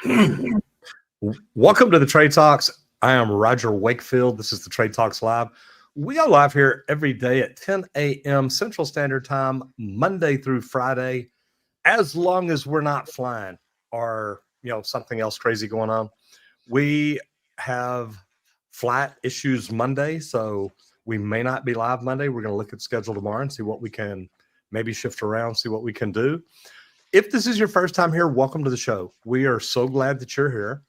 Welcome to the Trade Talks. I am Roger Wakefield. This is the Trade Talks Live. We go live here every day at 10 a.m. Central Standard Time, Monday through Friday, as long as we're not flying or something else crazy going on. We have flight issues Monday, so we may not be live Monday. We're going to look at the schedule tomorrow and see what we can maybe shift around, see what we can do. If this is your first time here, welcome to the show. We are so glad that you're here.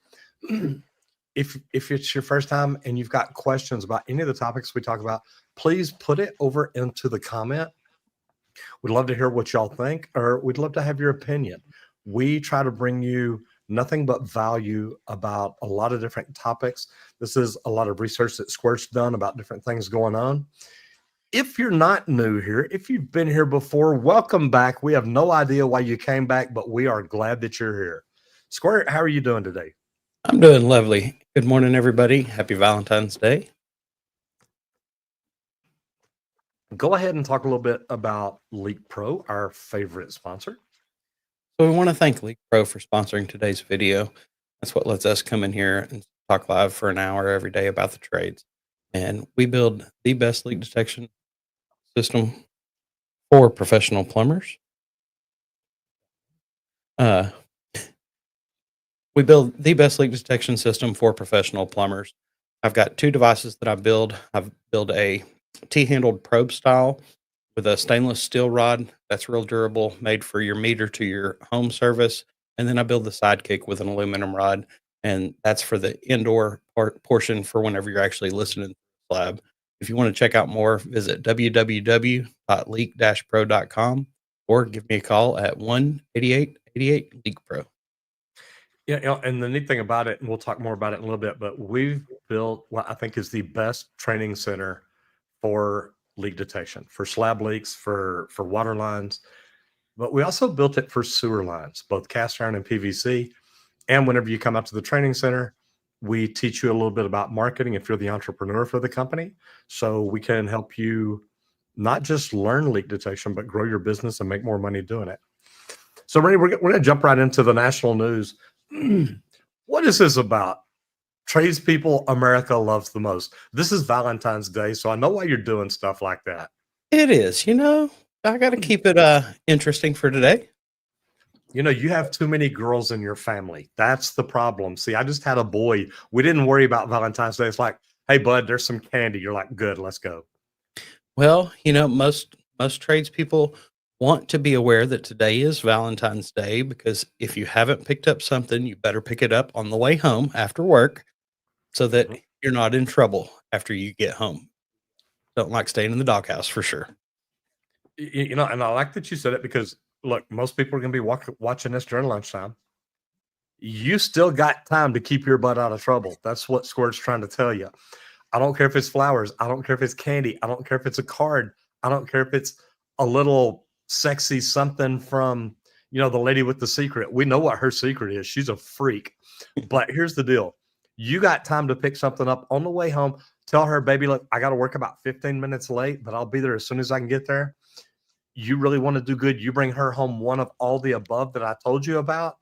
If it's your first time and you've got questions about any of the topics we talk about, please put it over into the comment. We'd love to hear what y'all think, or we'd love to have your opinion. We try to bring you nothing but value about a lot of different topics. This is a lot of research that Squirt's done about different things going on. If you're not new here, if you've been here before, welcome back. We have no idea why you came back, but we are glad that you're here. Squirt, how are you doing today? I'm doing lovely. Good morning, everybody. Happy Valentine's Day. Go ahead and talk a little bit about Leak Pro, our favorite sponsor. So we want to thank Leak Pro for sponsoring today's video. That's what lets us come in here and talk live for an hour every day about the trades. And we build the best leak detection system for professional plumbers. We build the best leak detection system for professional plumbers. I've got two devices that I build. I've built a T-handled probe style with a stainless steel rod that's real durable, made for your meter to your home service. And then I build the Sidekick with an aluminum rod, and that's for the indoor portion for whenever you're actually listening to the lab. If you want to check out more, visit www.leak-pro.com or give me a call at 1-8888-LEAK-PRO. Yeah, and the neat thing about it, and we'll talk more about it in a little bit, but we've built what I think is the best training center for leak detection, for slab leaks, for water lines. But we also built it for sewer lines, both cast iron and PVC. And whenever you come out to the training center, we teach you a little bit about marketing if you're the entrepreneur for the company. So we can help you not just learn leak detection, but grow your business and make more money doing it. So, Rennie, we're going to jump right into the national news. What is this about? Tradespeople America loves the most. This is Valentine's Day, so I know why you're doing stuff like that. It is, I got to keep it interesting for today. You have too many girls in your family. That's the problem. See, I just had a boy. We didn't worry about Valentine's Day. It's like, hey, bud, there's some candy. You're like, good, let's go. Well, most tradespeople want to be aware that today is Valentine's Day, because if you haven't picked up something, you better pick it up on the way home after work so that you're not in trouble after you get home. Don't like staying in the doghouse for sure. And I like that you said it, because look, most people are going to be watching this during lunchtime. You still got time to keep your butt out of trouble. That's what Squirt's trying to tell you. I don't care if it's flowers. I don't care if it's candy. I don't care if it's a card. I don't care if it's a little sexy something from, the lady with the secret. We know what her secret is. She's a freak. But here's the deal. You got time to pick something up on the way home. Tell her, baby, look, I got to work about 15 minutes late, but I'll be there as soon as I can get there. You really want to do good. You bring her home one of all the above that I told you about.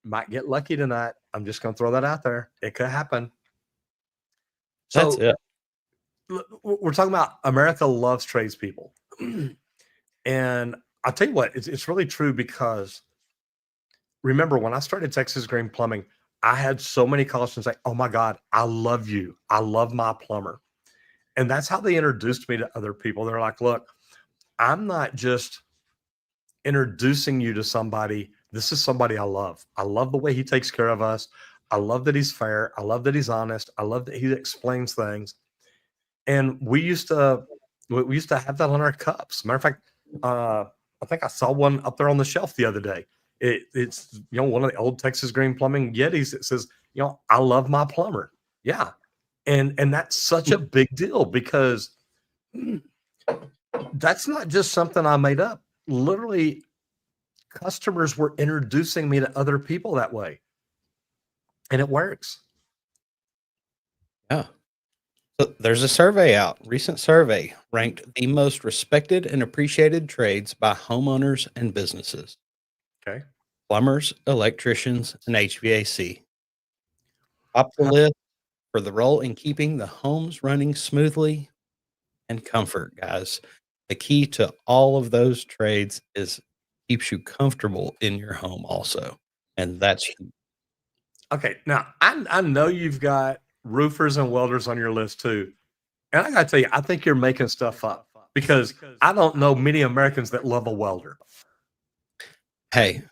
Might get lucky tonight. I'm just going to throw that out there. It could happen. So that's it. We're talking about America loves tradespeople. And I'll tell you what, it's really true, because remember when I started Texas Green Plumbing, I had so many calls and say, oh my God, I love you. I love my plumber. And that's how they introduced me to other people. They're like, look, I'm not just introducing you to somebody. This is somebody I love. I love the way he takes care of us. I love that he's fair. I love that he's honest. I love that he explains things. And we used to have that on our cups. Matter of fact, I think I saw one up there on the shelf the other day. It's one of the old Texas Green Plumbing Yetis. It says, I love my plumber. Yeah. And that's such a big deal, because that's not just something I made up. Literally, customers were introducing me to other people that way. And it works. Yeah. So there's a survey out. Recent survey ranked the most respected and appreciated trades by homeowners and businesses. Okay. plumbers, electricians, and HVAC. Top the Huh. list for the role in keeping the homes running smoothly and comfort, guys. The key to all of those trades is keeps you comfortable in your home also. And that's Okay, now I know you've got roofers and welders on your list too, and I gotta tell you, I think you're making stuff up because I don't know many Americans that love a welder. hey,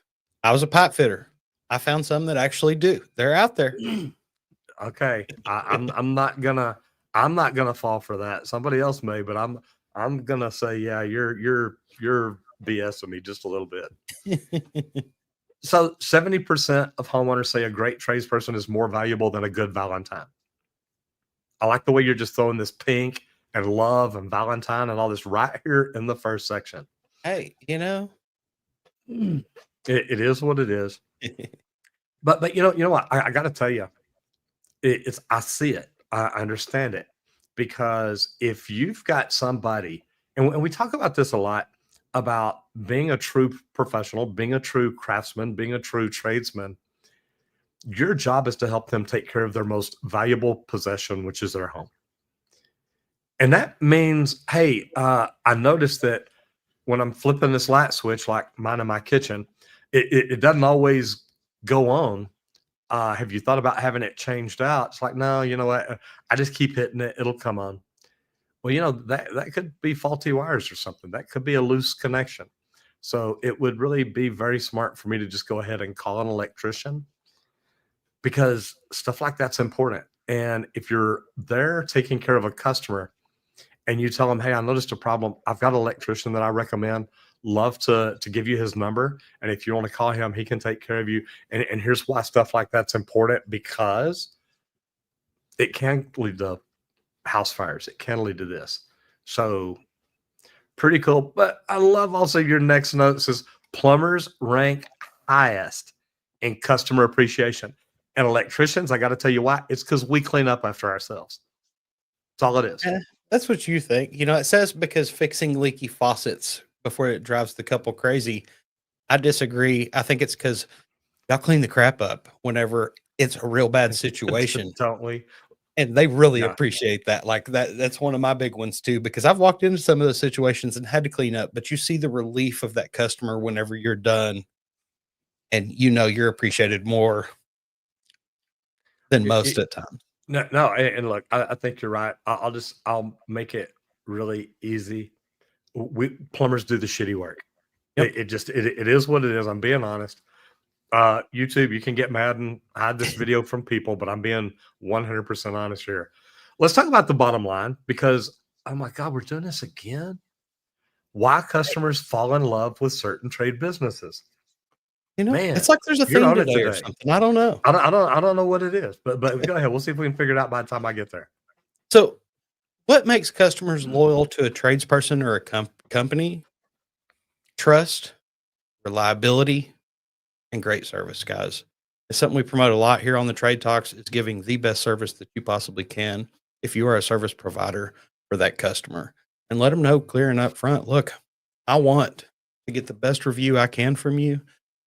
I was a pipe fitter. I found some that actually do. They're out there. Okay, I'm not gonna fall for that. Somebody else may, but I'm gonna say, yeah, you're BSing me just a little bit. So 70% of homeowners say a great tradesperson is more valuable than a good Valentine. I like the way you're just throwing this pink and love and Valentine and all this right here in the first section. Hey, It is what it is. But you know what? I got to tell you, it's I see it. I understand it because if you've got somebody, and we talk about this a lot about being a true professional, being a true craftsman, being a true tradesman. Your job is to help them take care of their most valuable possession, which is their home. And that means, hey, I noticed that when I'm flipping this light switch, like mine in my kitchen, it doesn't always go on. Have you thought about having it changed out? It's like, no, you know what? I just keep hitting it; it'll come on. Well, that could be faulty wires or something. That could be a loose connection. So it would really be very smart for me to just go ahead and call an electrician because stuff like that's important. And if you're there taking care of a customer and you tell them, "Hey, I noticed a problem. I've got an electrician that I recommend. Love to give you his number, and if you want to call him, he can take care of you." And here's why stuff like that's important because it can lead to house fires. It can lead to this. So pretty cool. But I love also your next note says plumbers rank highest in customer appreciation. And electricians, I got to tell you why. It's because we clean up after ourselves. That's all it is. Eh, that's what you think. It says because fixing leaky faucets before it drives the couple crazy. I disagree. I think it's because y'all clean the crap up whenever it's a real bad situation. Don't we? And they really Yeah. appreciate that. Like that's one of my big ones too, because I've walked into some of those situations and had to clean up, but you see the relief of that customer whenever you're done and you're appreciated more than It- most it- at times. no. And look, I think you're right. I'll make it really easy. We plumbers do the shitty work. Yep. It is what it is. I'm being honest. YouTube, you can get mad and hide this video from people, but I'm being 100% honest here. Let's talk about the bottom line because, oh my God, we're doing this again. Why customers fall in love with certain trade businesses? Man, It's like there's a you're theme on it today or today. something. I don't know. I don't know what it is, but go ahead. We'll see if we can figure it out by the time I get there. So, what makes customers loyal to a tradesperson or a company? Trust, reliability, and great service, guys. It's something we promote a lot here on the Trade Talks. It's giving the best service that you possibly can if you are a service provider for that customer. And let them know clear and upfront, look, I want to get the best review I can from you.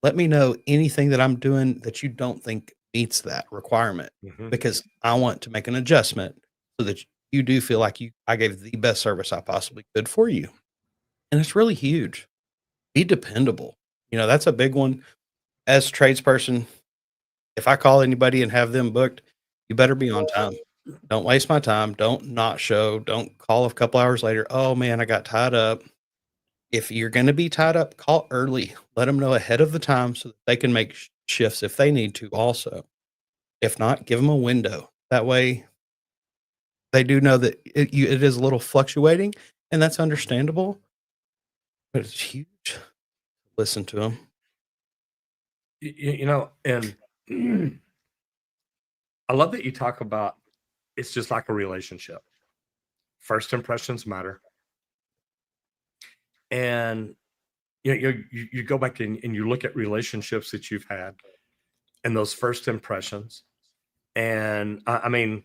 Let me know anything that I'm doing that you don't think meets that requirement Mhm. because I want to make an adjustment so that you do feel like I gave the best service I possibly could for you. And it's really huge. Be dependable. That's a big one. As a tradesperson, if I call anybody and have them booked, you better be on time. Don't waste my time. Don't not show. Don't call a couple hours later. Oh man, I got tied up. If you're going to be tied up, call early. Let them know ahead of the time so that they can make shifts if they need to also. If not, give them a window. That way they do know that it is a little fluctuating and that's understandable, but it's huge. Listen to them. And I love that you talk about it's just like a relationship. First impressions matter. And you go back and you look at relationships that you've had and those first impressions. And I mean,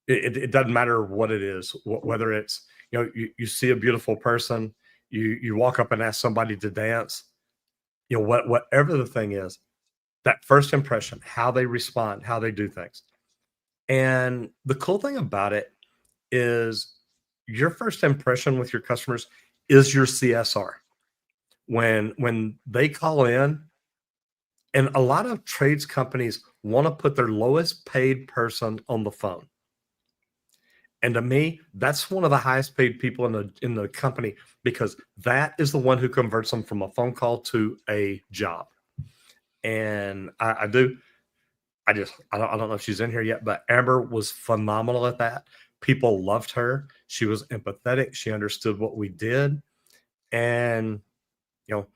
it doesn't matter what it is, whether it's, you see a beautiful person, you walk up and ask somebody to dance. whatever the thing is, that first impression, how they respond, how they do things. And the cool thing about it is your first impression with your customers is your CSR. When they call in, and a lot of trades companies want to put their lowest paid person on the phone. And to me, that's one of the highest paid people in the company, because that is the one who converts them from a phone call to a job. And I don't know if she's in here yet, but Amber was phenomenal at that. People loved her. She was empathetic. She understood what we did. And, you know,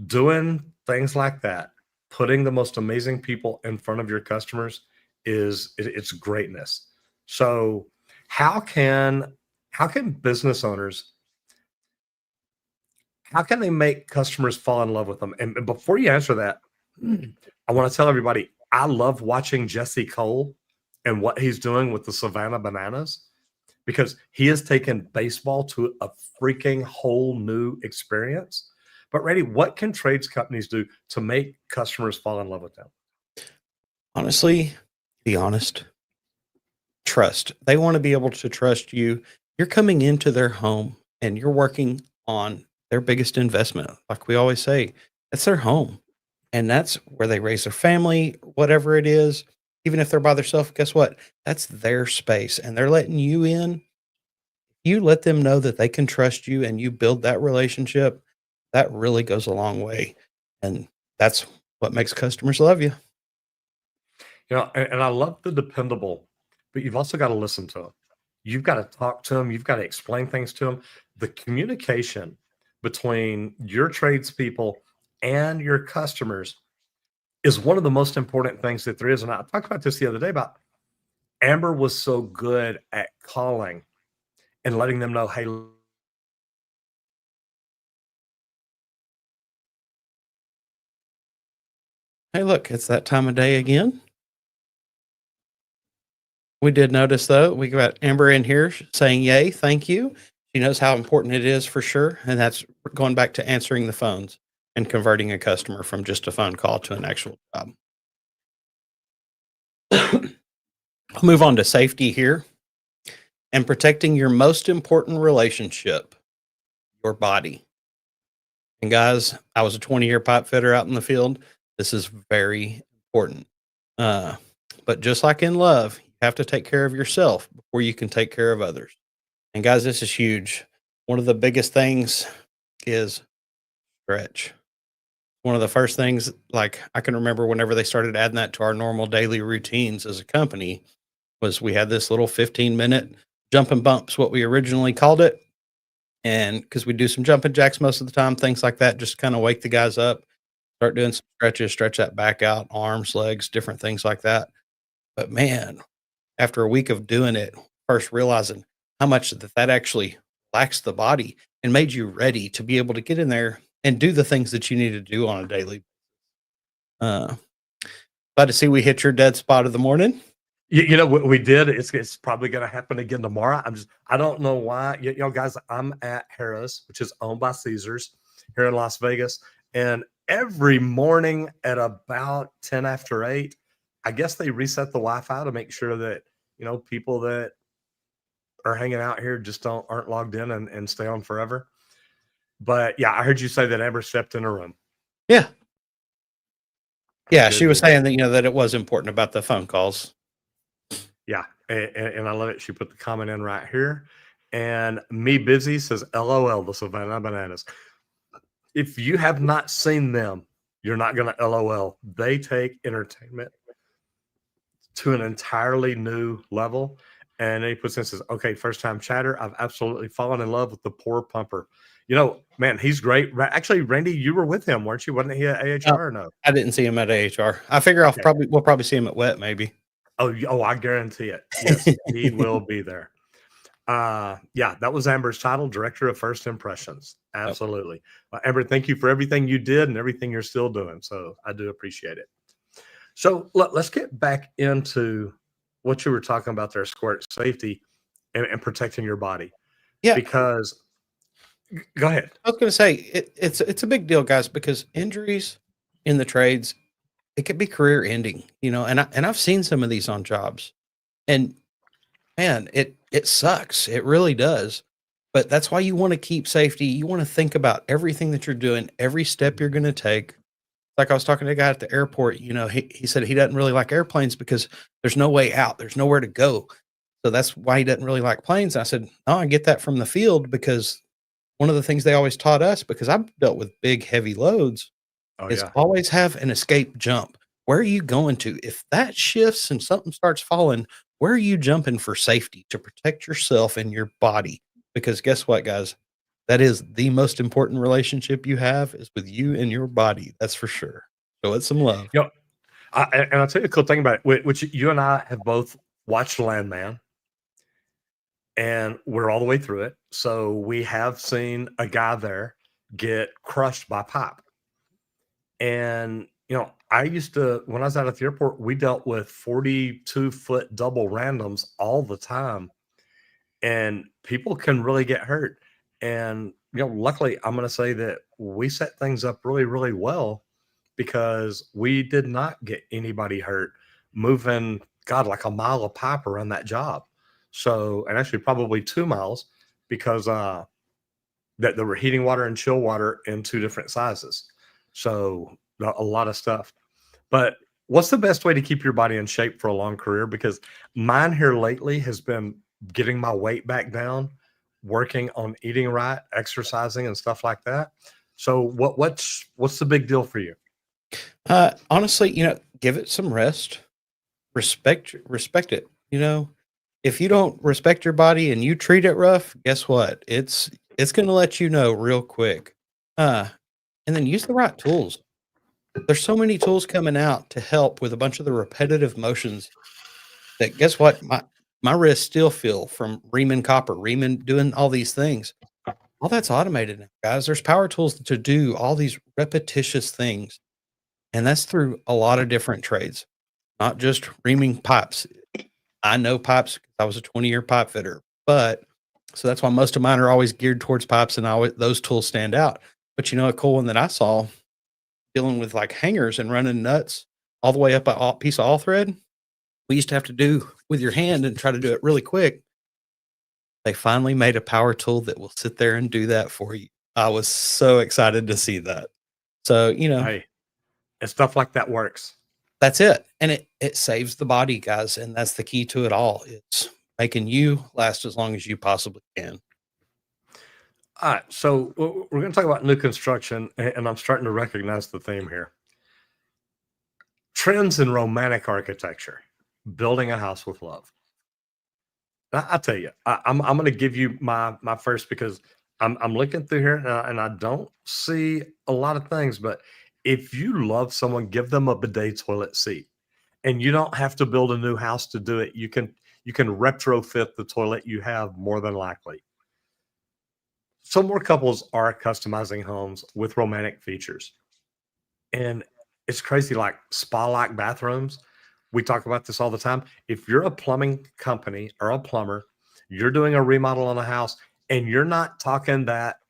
doing things like that, putting the most amazing people in front of your customers it's greatness. So how can business owners, how can they make customers fall in love with them? And before you answer that, I want to tell everybody I love watching Jesse Cole and what he's doing with the Savannah Bananas, because he has taken baseball to a freaking whole new experience. But Randy, what can trades companies do to make customers fall in love with them? Honestly, be honest. Trust. They want to be able to trust you. You're coming into their home and you're working on their biggest investment. Like we always say, that's their home. And that's where they raise their family, whatever it is. Even if they're by themselves, guess what? That's their space and they're letting you in. You let them know that they can trust you and you build that relationship. That really goes a long way. And that's what makes customers love you. And I love the dependable, but you've also got to listen to them. You've got to talk to them. You've got to explain things to them. The communication between your tradespeople and your customers is one of the most important things that there is. And I talked about this the other day about Amber was so good at calling and letting them know, hey, Hey, look, it's that time of day again. We did notice, though, we got Amber in here saying, yay, thank you. She knows how important it is for sure. And that's going back to answering the phones and converting a customer from just a phone call to an actual job. I'll move on to safety here and protecting your most important relationship, your body. And guys, I was a 20-year pipe fitter out in the field. This is very important. But just like in love, you have to take care of yourself before you can take care of others. And guys, this is huge. One of the biggest things is stretch. One of the first things, like I can remember whenever they started adding that to our normal daily routines as a company, was we had this little 15-minute jump and bumps, what we originally called it. And because we do some jumping jacks most of the time, things like that, just kind of wake the guys up, start doing some stretches, stretch that back out, arms, legs, different things like that. But man, after a week of doing it, first realizing how much that actually relaxed the body and made you ready to be able to get in there and do the things that you need to do on a daily. Glad to see we hit your dead spot of the morning. You know what we did? It's probably going to happen again tomorrow. I don't know why. Guys, I'm at Harrah's, which is owned by Caesars here in Las Vegas, and every morning at about 10 after 8, I guess they reset the Wi-Fi to make sure that people that are hanging out here just aren't logged in and stay on forever. But yeah, I heard you say that Amber stepped in a room. Yeah. Yeah, she was saying that that it was important about the phone calls. Yeah, and I love it. She put the comment in right here. And Me Busy says, LOL, the Savannah Bananas. If you have not seen them, you're not going to LOL. They take entertainment to an entirely new level. And then he puts in, says, okay, first time chatter. I've absolutely fallen in love with the poor pumper. Man, he's great. Actually, Randy, you were with him, weren't you? Wasn't he at AHR or no? I didn't see him at AHR. I figure we'll probably see him at WET maybe. Oh, I guarantee it. Yes, he will be there. Yeah, that was Amber's title, Director of First Impressions. Absolutely. Amber, thank you for everything you did and everything you're still doing. So I do appreciate it. So let's get back into what you were talking about there, Squirt, safety and protecting your body. Yeah. Because, go ahead. I was going to say, it's a big deal, guys, because injuries in the trades, it could be career ending, you know, and I've seen some of these on jobs, and man, it sucks. It really does. But that's why you want to keep safety. You want to think about everything that you're doing, every step you're going to take. Like I was talking to a guy at the airport, you know, he said he doesn't really like airplanes because there's no way out. There's nowhere to go. So that's why he doesn't really like planes. I said, "Oh, I get that from the field because one of the things they always taught us, because I've dealt with big, heavy loads, Oh is yeah. always have an escape jump. Where are you going to? If that shifts and something starts falling, where are you jumping for safety to protect yourself and your body? Because guess what, guys? That is the most important relationship you have is with you and your body. That's for sure. Show it some love. You know, and I'll tell you a cool thing about it, which you and I have both watched Landman, and we're all the way through it. So we have seen a guy there get crushed by pipe. And I used to, when I was out at the airport, we dealt with 42-foot double randoms all the time, and people can really get hurt. And luckily, I'm going to say that we set things up really, really well because we did not get anybody hurt moving, God, like a mile of pipe around that job. So, and actually probably 2 miles because that there were heating water and chill water in two different sizes. So a lot of stuff. But what's the best way to keep your body in shape for a long career? Because mine here lately has been getting my weight back down, working on eating right, exercising, and stuff like that. So what's the big deal for you? Honestly, you know, give it some rest. Respect it. You know, if you don't respect your body and you treat it rough, guess what? It's going to let you know real quick. And then use the right tools. There's so many tools coming out to help with a bunch of the repetitive motions that guess what? My wrists still feel from reaming copper, reaming, doing all these things. All that's automated now, guys. There's power tools to do all these repetitious things. And that's through a lot of different trades, not just reaming pipes. I know pipes. I was a 20-year pipe fitter, but so that's why most of mine are always geared towards pipes, and those tools stand out. But you know, a cool one that I saw dealing with like hangers and running nuts all the way up a piece of all thread. We used to have to do with your hand and try to do it really quick. They finally made a power tool that will sit there and do that for you. I was so excited to see that. So, you know, Hey, and stuff like that works. that's it. And it saves the body, guys. And that's the key to it all. It's making you last as long as you possibly can. All right, so we're going to talk about new construction, and I'm starting to recognize the theme here. Trends in romantic architecture, building a house with love. I tell you, I'm going to give you my first because I'm looking through here and I don't see a lot of things. But if you love someone, give them a bidet toilet seat, and you don't have to build a new house to do it. You can retrofit the toilet you have more than likely. Some more couples are customizing homes with romantic features, and it's crazy, like spa-like bathrooms. We talk about this all the time. If you're a plumbing company or a plumber, you're doing a remodel on a house, and you're not talking that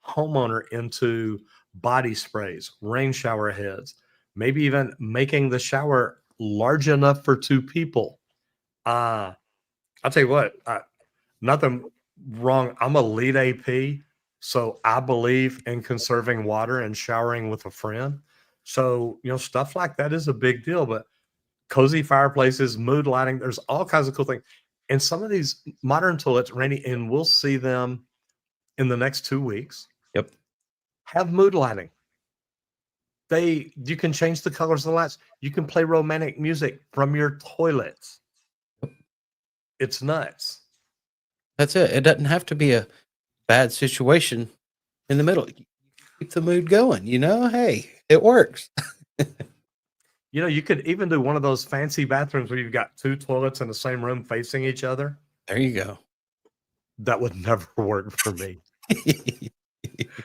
homeowner into body sprays, rain shower heads, maybe even making the shower large enough for two people. I'll tell you what, nothing wrong. I'm a lead AP, so I believe in conserving water and showering with a friend. So, stuff like that is a big deal. But cozy fireplaces, mood lighting, there's all kinds of cool things. And some of these modern toilets, Randy, and we'll see them in the next 2 weeks, Yep. have mood lighting. You can change the colors of the lights. You can play romantic music from your toilets. It's nuts. That's it. It doesn't have to be a bad situation in the middle. Keep the mood going, you know? Hey, it works. You could even do one of those fancy bathrooms where you've got two toilets in the same room facing each other. There you go. That would never work for me.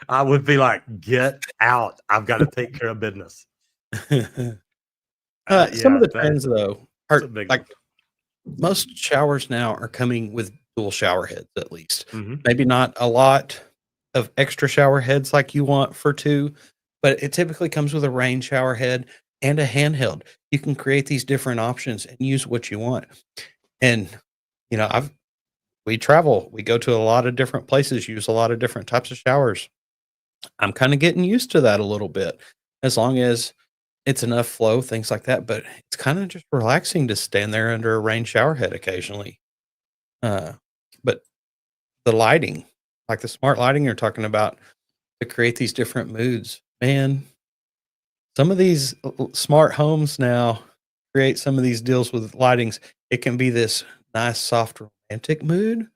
I would be like, get out. I've got to take care of business. Some of the trends, though, are big like most showers now are coming with dual shower heads, at least. Mhm. Maybe not a lot of extra shower heads like you want for two, but it typically comes with a rain shower head and a handheld. You can create these different options and use what you want. And I've we travel, we go to a lot of different places, use a lot of different types of showers. I'm kind of getting used to that a little bit, as long as it's enough flow, things like that. But it's kind of just relaxing to stand there under a rain shower head occasionally. Uh, but the lighting, like the smart lighting you're talking about, to create these different moods, man. Some of these smart homes now create some of these deals with lightings. It can be this nice, soft, romantic mood,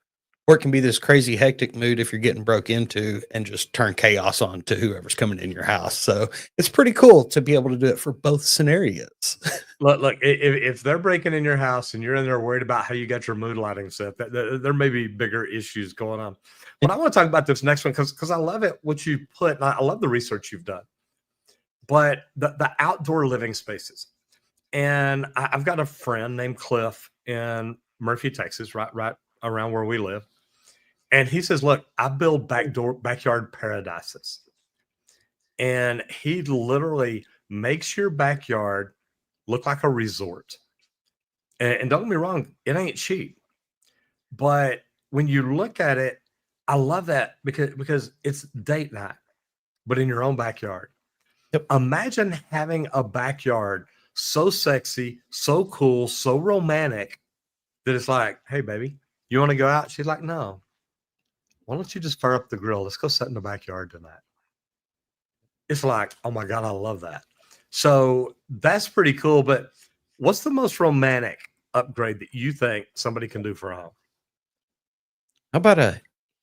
or it can be this crazy, hectic mood if you're getting broke into and just turn chaos on to whoever's coming in your house. So it's pretty cool to be able to do it for both scenarios. Look, if they're breaking in your house and you're in there worried about how you got your mood lighting set, there may be bigger issues going on. But I want to talk about this next one because I love it, what you put, and I love the research you've done. But the outdoor living spaces. And I've got a friend named Cliff in Murphy, Texas, right around where we live. And he says, look, I build backyard paradises. And he literally makes your backyard look like a resort. And don't get me wrong, it ain't cheap. But when you look at it, I love that because it's date night, but in your own backyard. Yep. Imagine having a backyard so sexy, so cool, so romantic that it's like, hey, baby, you want to go out? She's like, no. Why don't you just fire up the grill? Let's go sit in the backyard tonight. It's like, oh my God, I love that. So that's pretty cool. But what's the most romantic upgrade that you think somebody can do for a home? How about a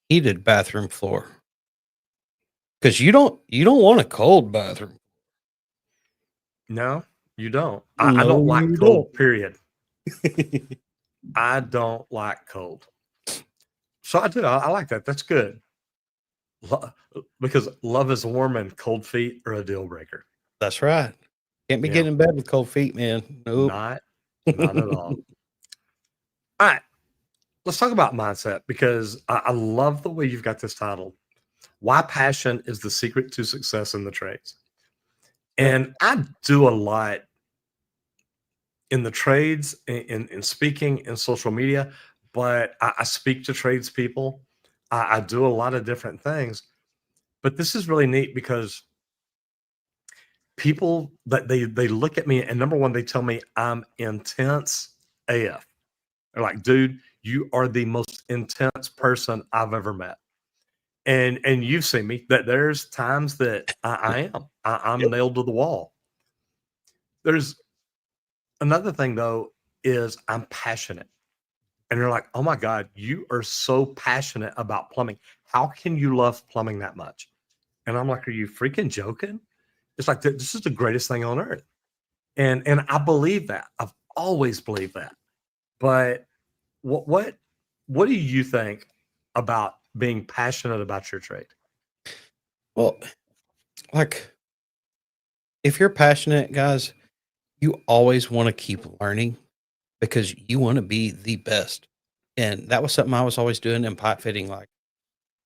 heated bathroom floor? Because you don't want a cold bathroom. No, you don't. I No, don't like you cold, period. I don't like cold. So I do. I like that. That's good. Because love is warm and cold feet are a deal breaker. That's right. Can't be Yeah. getting in bed with cold feet, man. Nope. Not at all. All right. Let's talk about mindset because I love the way you've got this titled. Why passion is the secret to success in the trades. And I do a lot in the trades, in speaking, in social media, but I speak to tradespeople. I do a lot of different things. But this is really neat because people that they look at me and number one, they tell me I'm intense AF. They're like, dude, you are the most intense person I've ever met. And you've seen me that there's times that I am. I'm Yep. nailed to the wall. There's another thing though, is I'm passionate. And you're like, oh my God, you are so passionate about plumbing. How can you love plumbing that much? And I'm like, are you freaking joking? It's like this is the greatest thing on earth. And I believe that. I've always believed that. But what do you think about being passionate about your trade? Well, like, if you're passionate, guys, you always want to keep learning because you want to be the best. And that was something I was always doing in pipe fitting. Like,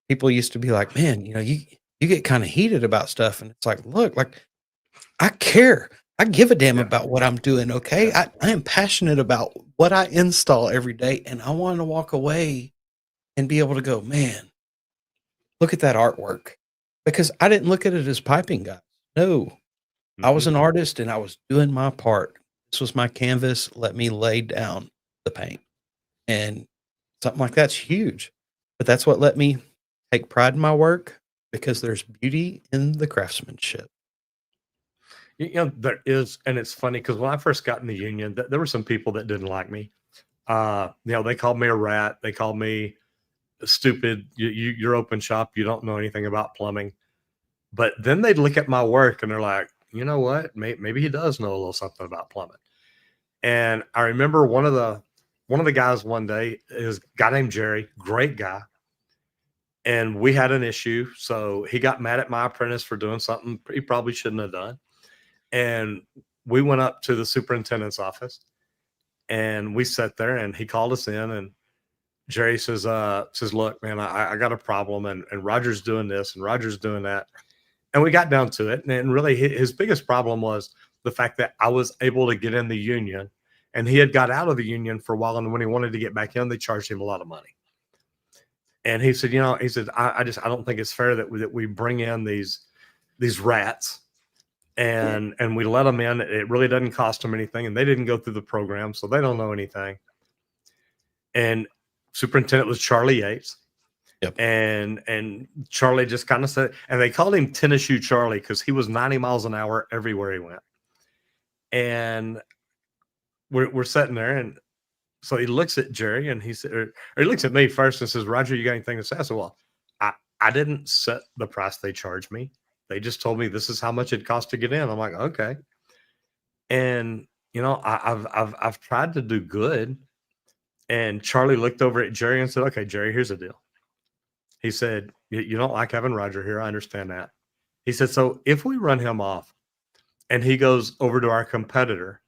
people used to be like, man, you get kind of heated about stuff. And it's like, look, like, I care. I give a damn Yeah. about what I'm doing. Okay. I am passionate about what I install every day. And I want to walk away and be able to go, man, look at that artwork. Because I didn't look at it as piping, guys. No, I was Mhm. an artist and I was doing my part. This was my canvas. Let me lay down the paint. And something like that's huge. But that's what let me take pride in my work because there's beauty in the craftsmanship. There is, and it's funny because when I first got in the union, there were some people that didn't like me. They called me a rat. They called me stupid. You're open shop. You don't know anything about plumbing. But then they'd look at my work and they're like, you know what? Maybe he does know a little something about plumbing. And I remember one of the guys one day is a guy named Jerry, great guy. And we had an issue. So he got mad at my apprentice for doing something he probably shouldn't have done. And we went up to the superintendent's office and we sat there and he called us in and Jerry says, look, man, I got a problem and Roger's doing this and Roger's doing that. And we got down to it. And really, his biggest problem was the fact that I was able to get in the union, and he had got out of the union for a while. And when he wanted to get back in, they charged him a lot of money. And he said, I don't think it's fair that we bring in these rats and we let them in. It really doesn't cost them anything, and they didn't go through the program, so they don't know anything. And superintendent was Charlie Yates. Yep. And Charlie just kind of said, and they called him Tennis Shoe Charlie because he was 90 miles an hour everywhere he went. And we're sitting there, and so he looks at Jerry, and he said, or he looks at me first and says, "Roger, you got anything to say?" I said, "Well, I didn't set the price they charged me. They just told me this is how much it costs to get in." I'm like, "Okay." And I've tried to do good. And Charlie looked over at Jerry and said, "Okay, Jerry, here's the deal." He said, "You don't like having Roger here. I understand that." He said, "So if we run him off and he goes over to our competitor,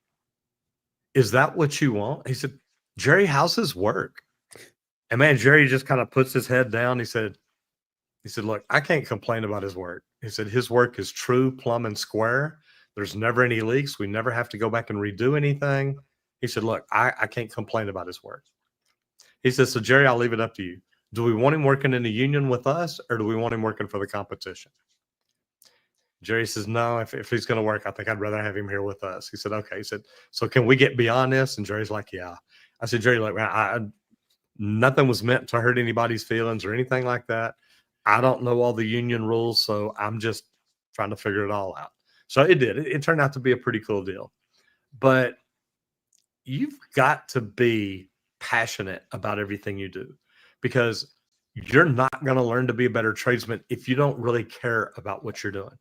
is that what you want?" He said, "Jerry, how's his work?" And man, Jerry just kind of puts his head down. He said, "Look, I can't complain about his work." He said, "His work is true, plumb, and square. There's never any leaks. We never have to go back and redo anything." He said, "Look, I can't complain about his work." He said, "So Jerry, I'll leave it up to you. Do we want him working in the union with us, or do we want him working for the competition?" Jerry says, "No, if he's going to work, I think I'd rather have him here with us." He said, "Okay." He said, "So can we get beyond this?" And Jerry's like, "Yeah." I said, "Jerry, like, man, nothing was meant to hurt anybody's feelings or anything like that. I don't know all the union rules, so I'm just trying to figure it all out." So it did. It turned out to be a pretty cool deal. But you've got to be passionate about everything you do, because you're not going to learn to be a better tradesman if you don't really care about what you're doing.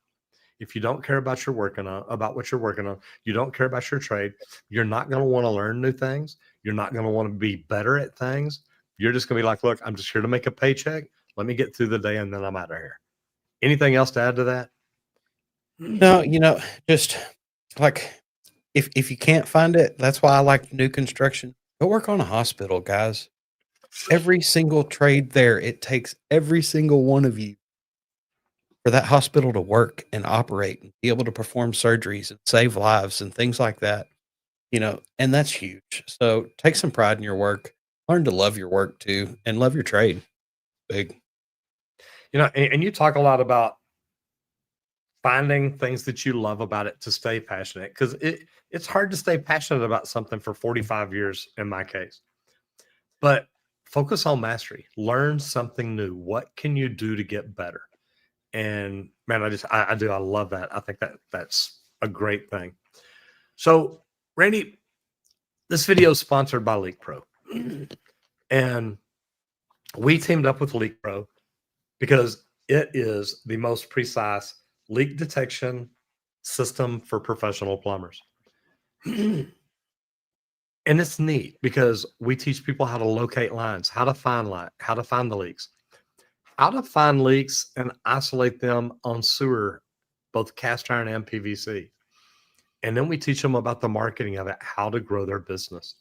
If you don't care about what you're working on, you don't care about your trade, you're not going to want to learn new things. You're not going to want to be better at things. You're just going to be like, "Look, I'm just here to make a paycheck. Let me get through the day and then I'm out of here." Anything else to add to that? No, just like if you can't find it, that's why I like new construction. Go work on a hospital, guys. Every single trade there, it takes every single one of you for that hospital to work and operate and be able to perform surgeries and save lives and things like that, and that's huge. So take some pride in your work, learn to love your work too, and love your trade. Big. And you talk a lot about finding things that you love about it to stay passionate, because it's hard to stay passionate about something for 45 years in my case. But focus on mastery. Learn something new. What can you do to get better? And man, I love that. I think that's a great thing. So, Randy, this video is sponsored by Leak Pro. And we teamed up with Leak Pro because it is the most precise leak detection system for professional plumbers. And it's neat because we teach people how to locate lines, how to find the leaks, how to find leaks and isolate them on sewer, both cast iron and PVC. And then we teach them about the marketing of it, how to grow their business.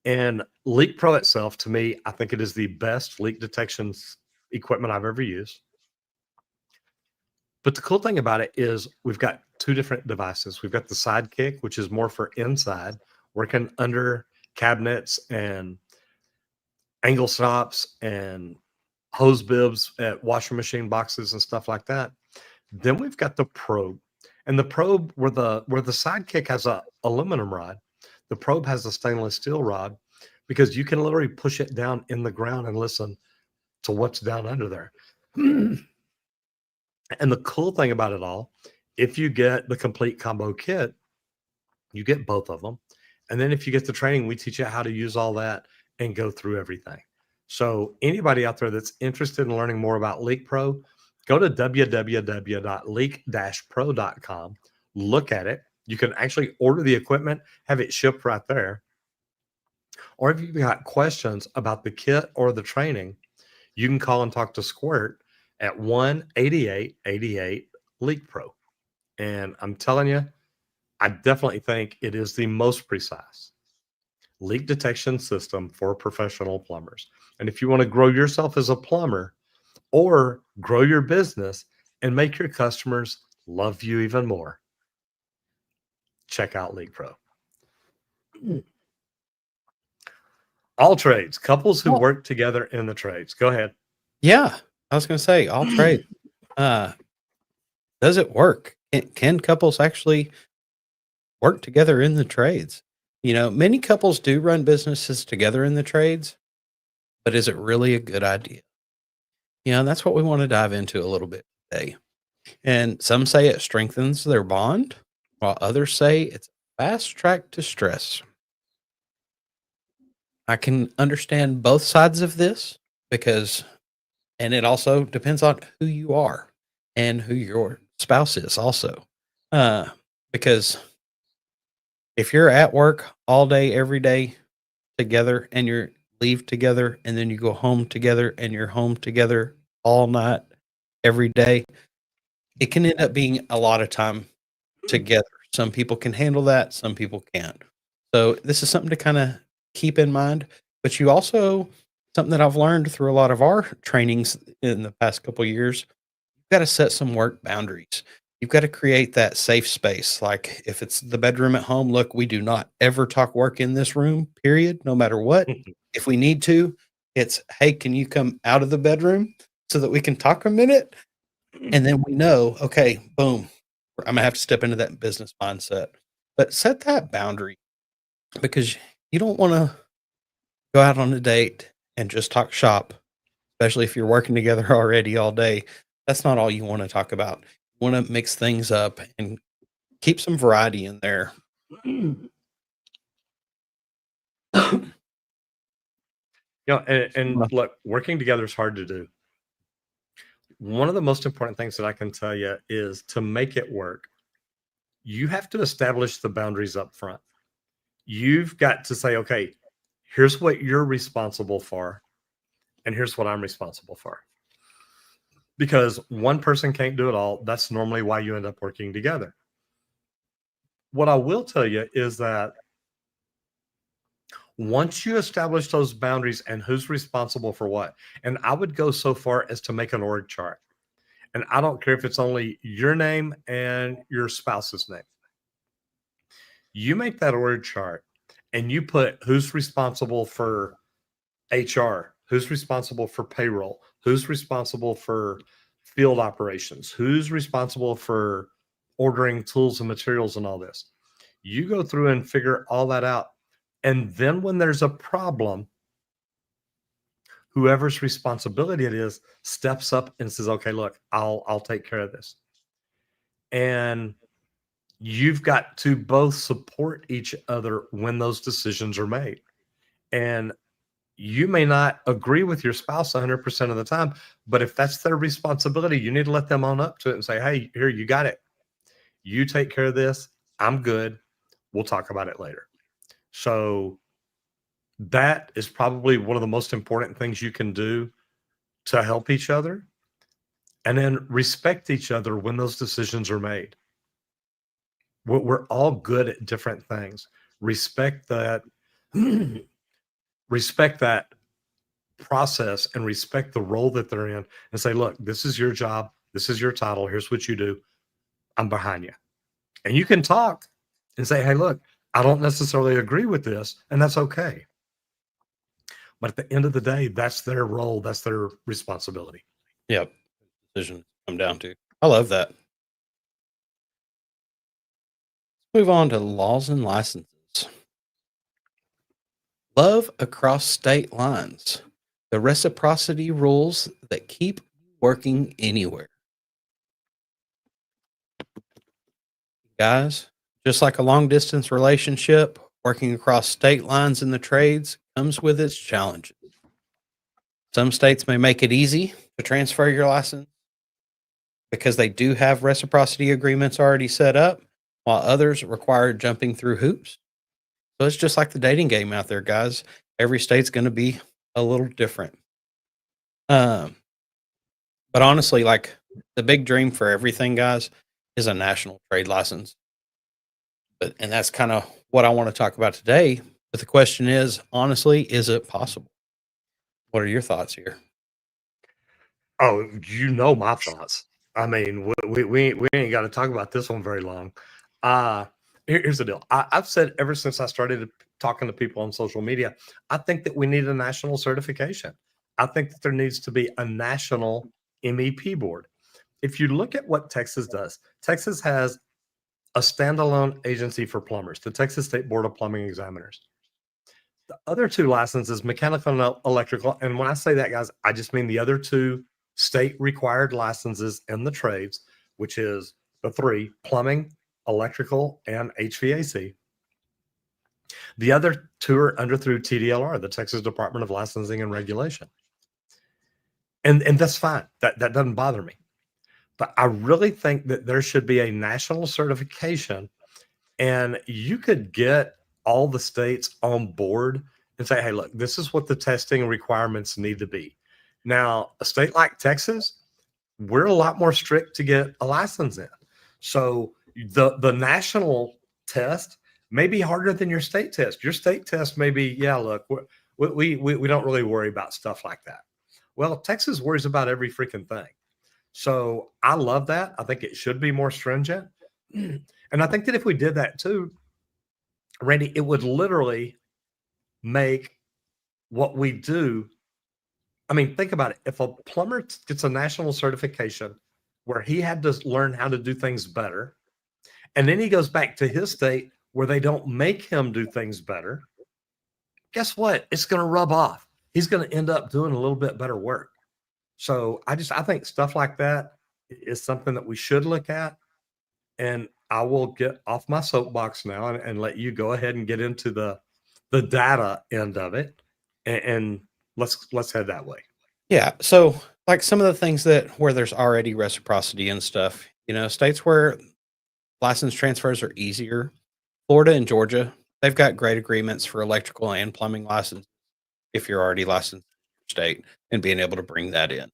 And Leak Pro itself, to me, I think it is the best leak detection equipment I've ever used. But the cool thing about it is we've got two different devices. We've got the Sidekick, which is more for inside, working under cabinets and angle stops and hose bibs at washer machine boxes and stuff like that. Then we've got the Probe. And the Probe, where the Sidekick has a aluminum rod, the Probe has a stainless steel rod, because you can literally push it down in the ground and listen to what's down under there. And the cool thing about it all, if you get the complete combo kit, you get both of them. And then if you get the training, we teach you how to use all that and go through everything. So anybody out there that's interested in learning more about Leak Pro, go to www.leak-pro.com. Look at it. You can actually order the equipment, have it shipped right there. Or if you've got questions about the kit or the training, you can call and talk to Squirt at 1-8888-LEAK-PRO. And I'm telling you, I definitely think it is the most precise leak detection system for professional plumbers. And if you want to grow yourself as a plumber or grow your business and make your customers love you even more, check out League Pro. All trades, couples who Well, work together in the trades. Go ahead. yeah, I was going to say all trade. Does it work? Can couples actually work together in the trades? Many couples do run businesses together in the trades, but is it really a good idea? That's what we want to dive into a little bit today. And some say it strengthens their bond, while others say it's a fast track to stress. I can understand both sides of this and it also depends on who you are and who your spouse is also. Because if you're at work all day, every day together and you leave together and then you go home together and you're home together all night, every day, it can end up being a lot of time together. Some people can handle that, some people can't. So this is something to kind of keep in mind. But you also, something that I've learned through a lot of our trainings in the past couple of years, you've got to set some work boundaries. You've got to create that safe space. Like if it's the bedroom at home, look, we do not ever talk work in this room, period, no matter what. If we need to, it's, hey, can you come out of the bedroom so that we can talk a minute? And then we know, okay, boom, I'm going to have to step into that business mindset. But set that boundary because you don't want to go out on a date and just talk shop, especially if you're working together already all day. That's not all you want to talk about. You want to mix things up and keep some variety in there. And look, working together is hard to do. One of the most important things that I can tell you is to make it work, you have to establish the boundaries up front. You've got to say, okay, here's what you're responsible for, and here's what I'm responsible for. Because one person can't do it all. That's normally why you end up working together. What I will tell you is that once you establish those boundaries and who's responsible for what, and I would go so far as to make an org chart. And I don't care if it's only your name and your spouse's name. You make that org chart and you put who's responsible for HR, who's responsible for payroll, who's responsible for field operations, who's responsible for ordering tools and materials and all this. You go through and figure all that out. And then when there's a problem, whoever's responsibility it is steps up and says, okay, look, I'll take care of this. And you've got to both support each other when those decisions are made. And you may not agree with your spouse 100% of the time, but if that's their responsibility, you need to let them own up to it and say, hey, here, you got it. You take care of this. I'm good. We'll talk about it later. So that is probably one of the most important things you can do to help each other. And then respect each other when those decisions are made. We're all good at different things. Respect that. Respect that process and respect the role that they're in and say, look, this is your job. This is your title. Here's what you do. I'm behind you. And you can talk and say, hey, look, I don't necessarily agree with this, and that's okay. But at the end of the day, that's their role. That's their responsibility. Yep. Decision come down to. I love that. Let's move on to laws and licenses. Love across state lines. The reciprocity rules that keep working anywhere. Guys, just like a long distance relationship, working across state lines in the trades comes with its challenges. Some states may make it easy to transfer your license because they do have reciprocity agreements already set up, while others require jumping through hoops. So it's just like the dating game out there, guys. Every state's going to be a little different. But honestly, like the big dream for everything, guys, is a national trade license. And that's kind of what I want to talk about today. But the question is, honestly, is it possible? What are your thoughts here? Oh, you know my thoughts. I mean, we ain't got to talk about this one very long. Uh, here's the deal. I've said ever since I started talking to people on social media, I think that we need a national certification. I think that there needs to be a national MEP board. If you look at what Texas does, Texas has a standalone agency for plumbers, the Texas State Board of Plumbing Examiners. The other two licenses, mechanical and electrical. And when I say that, guys, I just mean the other two state required licenses in the trades, which is the three: plumbing, electrical, and HVAC. The other two are under through TDLR, the Texas Department of Licensing and Regulation. And that's fine. That doesn't bother me. But I really think that there should be a national certification, and you could get all the states on board and say, hey, look, this is what the testing requirements need to be. Now, a state like Texas, we're a lot more strict to get a license in. So the national test may be harder than your state test. Your state test may be, yeah, look, we don't really worry about stuff like that. Well, Texas worries about every freaking thing. So I love that. I think it should be more stringent. And I think that if we did that too, Randy, it would literally make what we do. I mean, think about it. If a plumber gets a national certification where he had to learn how to do things better, and then he goes back to his state where they don't make him do things better, guess what? It's going to rub off. He's going to end up doing a little bit better work. So I think stuff like that is something that we should look at. And I will get off my soapbox now and let you go ahead and get into the data end of it, and let's head that way. Yeah. So like some of the things that where there's already reciprocity and stuff, states where license transfers are easier, Florida and Georgia, they've got great agreements for electrical and plumbing license if you're already licensed in your state and being able to bring that in.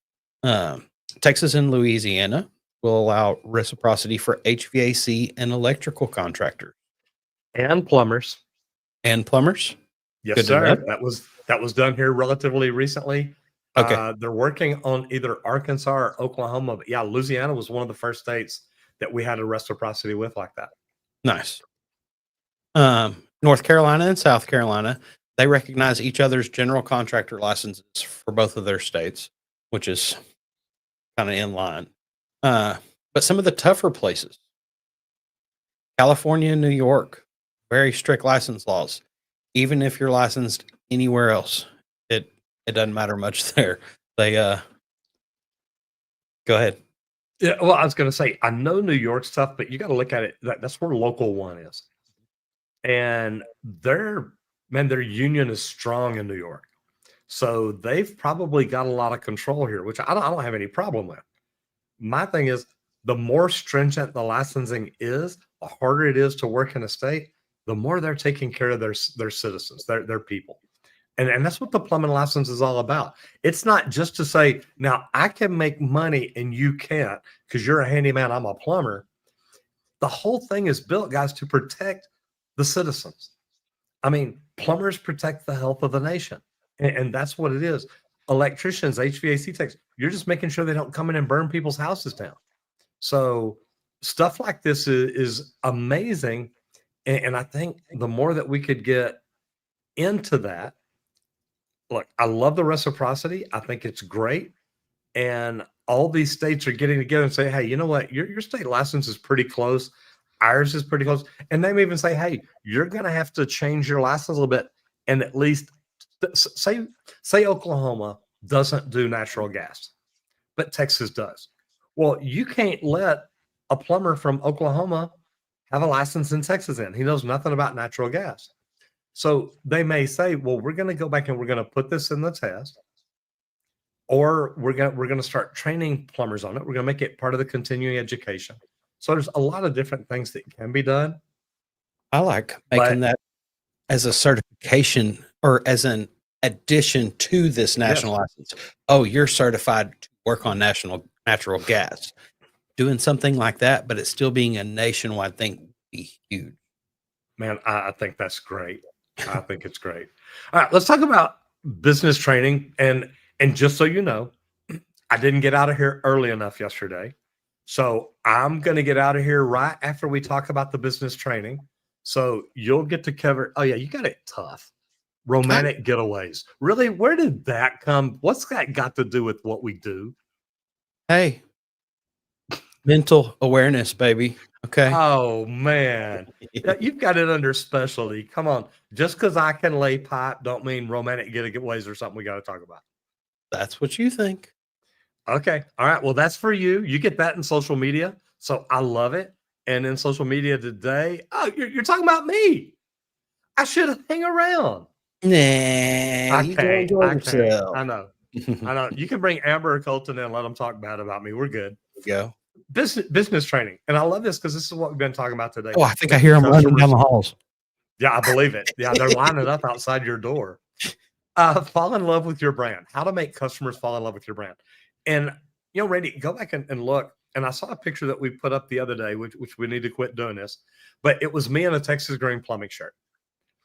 Texas and Louisiana will allow reciprocity for HVAC and electrical contractors and plumbers. And plumbers. Yes, Good sir. That was done here relatively recently. Okay. They're working on either Arkansas or Oklahoma, but yeah, Louisiana was one of the first states that we had a reciprocity with like that. Nice. North Carolina and South Carolina, they recognize each other's general contractor licenses for both of their states, which is kind of in line. But some of the tougher places, California and New York, very strict license laws. Even if you're licensed anywhere else, it doesn't matter much there. They go ahead. Yeah, well, I was going to say, I know New York stuff, but you got to look at it. That's where Local 1 is, and their union is strong in New York, so they've probably got a lot of control here, which I don't have any problem with. My thing is, the more stringent the licensing is, the harder it is to work in a state, the more they're taking care of their citizens, their people. And that's what the plumbing license is all about. It's not just to say, now I can make money and you can't because you're a handyman, I'm a plumber. The whole thing is built, guys, to protect the citizens. I mean, plumbers protect the health of the nation. And that's what it is. Electricians, HVAC techs, you're just making sure they don't come in and burn people's houses down. So stuff like this is amazing. And I think the more that we could get into that, look, I love the reciprocity. I think it's great. And all these states are getting together and say, hey, you know what? Your state license is pretty close. Ours is pretty close. And they may even say, hey, you're going to have to change your license a little bit. And at least say Oklahoma doesn't do natural gas, but Texas does. Well, you can't let a plumber from Oklahoma have a license in Texas in. He knows nothing about natural gas. So they may say, well, we're going to go back and we're going to put this in the test, or we're going to start training plumbers on it. We're going to make it part of the continuing education. So there's a lot of different things that can be done. I like making that as a certification or as an addition to this national license. Oh, you're certified to work on natural gas. Doing something like that, but it's still being a nationwide thing would be huge. Man, I think that's great. I think it's great. All right, let's talk about business training. And just so you know, I didn't get out of here early enough yesterday. So I'm going to get out of here right after we talk about the business training. So you'll get to cover. Oh, yeah, you got it tough. Romantic getaways. Really? Where did that come? What's that got to do with what we do? Hey, mental awareness, baby. Okay. Oh, man. Yeah, you've got it under specialty. Come on. Just because I can lay pipe don't mean romantic getaways or something we got to talk about. That's what you think. Okay. All right. Well, that's for you. You get that in social media. So I love it. And in social media today, oh, you're talking about me. I should hang around. Nah, I you go can't. enjoy I can't. yourself. I know. I know. You can bring Amber or Colton in and let them talk bad about me. We're good. Go. Business training. And I love this because this is what we've been talking about today. Oh, I think I hear them running down the halls. Yeah, I believe it. Yeah, they're lining up outside your door. Fall in love with your brand. How to make customers fall in love with your brand. And Randy, go back and look. And I saw a picture that we put up the other day, which we need to quit doing this. But it was me in a Texas Green plumbing shirt.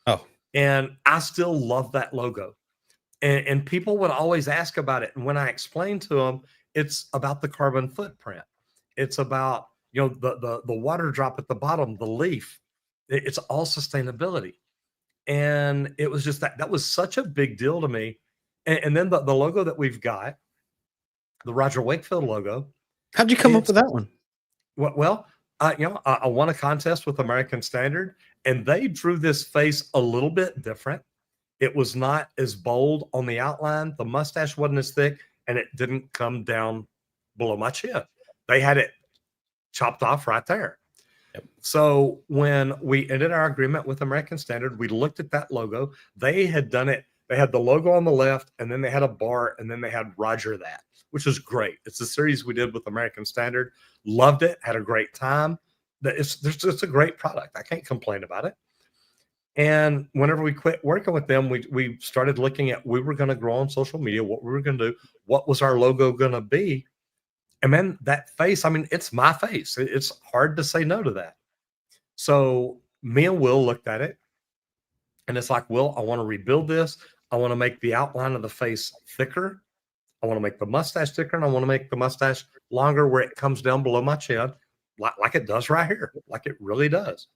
Oh, And I still love that logo. And people would always ask about it. And when I explained to them, it's about the carbon footprint. It's about the water drop at the bottom, the leaf. It's all sustainability. And it was just that was such a big deal to me. And then the logo that we've got, the Roger Wakefield logo. how'd you come up with that one? Well, I won a contest with American Standard, and they drew this face a little bit different. It was not as bold on the outline. The mustache wasn't as thick, and it didn't come down below my chin. They had it chopped off right there. Yep. So when we ended our agreement with American Standard, we looked at that logo. They had done it. They had the logo on the left, and then they had a bar, and then they had Roger That, which is great. It's a series we did with American Standard. Loved it. Had a great time. It's a great product. I can't complain about it. And whenever we quit working with them, we started looking at we were going to grow on social media, what we were going to do, what was our logo going to be. And then that face, I mean, it's my face. It's hard to say no to that. So me and Will looked at it, and it's like, Will, I want to rebuild this. I want to make the outline of the face thicker. I want to make the mustache thicker, and I want to make the mustache longer where it comes down below my chin, like it does right here, like it really does.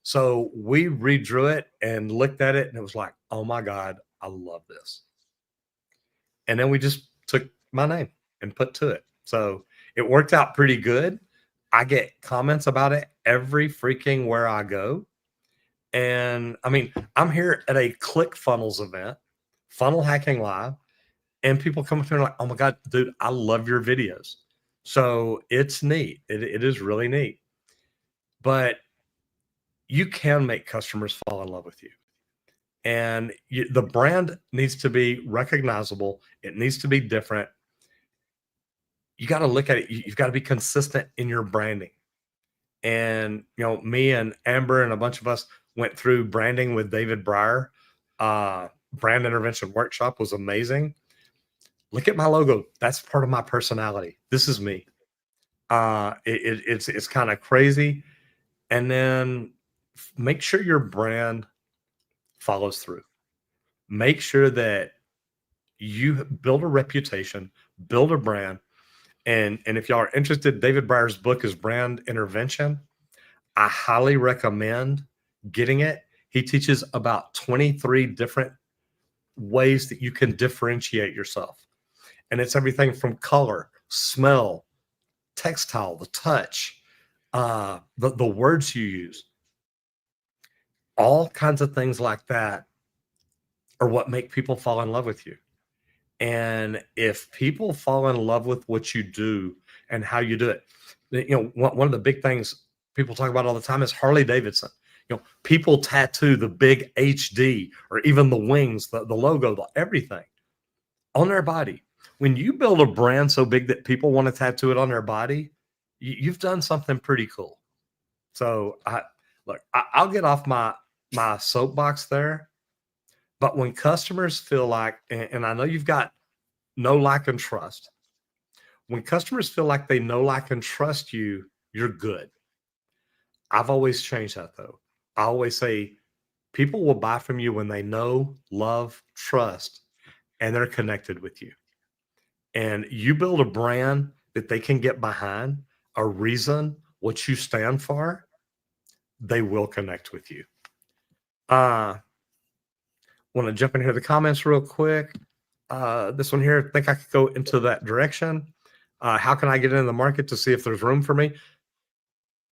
So we redrew it and looked at it, and it was like, oh my God, I love this. And then we just took my name and put to it. So it worked out pretty good. I get comments about it every freaking where I go. And I mean, I'm here at a ClickFunnels event, Funnel Hacking Live, and people come up to me like, oh my God, dude, I love your videos. So it's neat. It is really neat. But you can make customers fall in love with you. And the brand needs to be recognizable. It needs to be different. You got to look at it. You've got to be consistent in your branding. And, me and Amber and a bunch of us went through branding with David Breyer. Brand intervention workshop was amazing. Look at my logo. That's part of my personality. This is me. It's kind of crazy. And then make sure your brand follows through. Make sure that you build a reputation, build a brand. And if y'all are interested, David Breyer's book is Brand Intervention. I highly recommend getting it. He teaches about 23 different ways that you can differentiate yourself. And it's everything from color, smell, textile, the touch, the words you use. All kinds of things like that are what make people fall in love with you. And if people fall in love with what you do and how you do it, one of the big things people talk about all the time is Harley Davidson. People tattoo the big HD or even the wings, the logo, everything on their body. When you build a brand so big that people want to tattoo it on their body, you've done something pretty cool. So I'll get off my soapbox there. But when customers feel like, and I know you've got know, like, and trust. When customers feel like they know, like, and trust you, you're good. I've always changed that, though. I always say people will buy from you when they know, love, trust, and they're connected with you. And you build a brand that they can get behind. a reason, what you stand for, they will connect with you. Want to jump in here the comments real quick. This one here, I think I could go into that direction. How can I get in the market to see if there's room for me?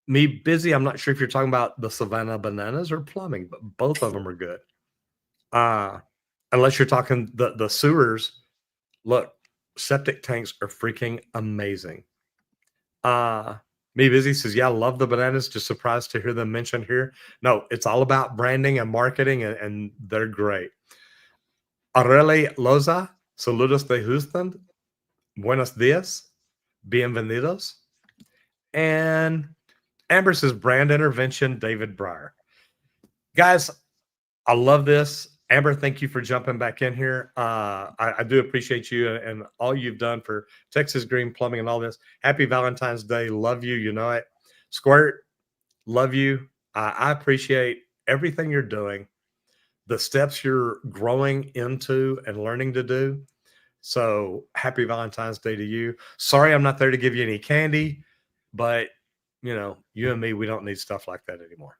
Me busy. I'm not sure if you're talking about the Savannah bananas or plumbing, but both of them are good. Unless you're talking the sewers. Look, septic tanks are freaking amazing. Me busy says, yeah, I love the bananas. Just surprised to hear them mentioned here. No, it's all about branding and marketing, and they're great. Arely Loza, saludos de Houston. Buenos dias. Bienvenidos. And Amber says, brand intervention, David Breyer. Guys, I love this. Amber, thank you for jumping back in here. I do appreciate you and all you've done for Texas Green Plumbing and all this. Happy Valentine's Day. Love you. You know it. Squirt, love you. I appreciate everything you're doing, the steps you're growing into and learning to do. So happy Valentine's Day to you. Sorry, I'm not there to give you any candy, but you and me, we don't need stuff like that anymore.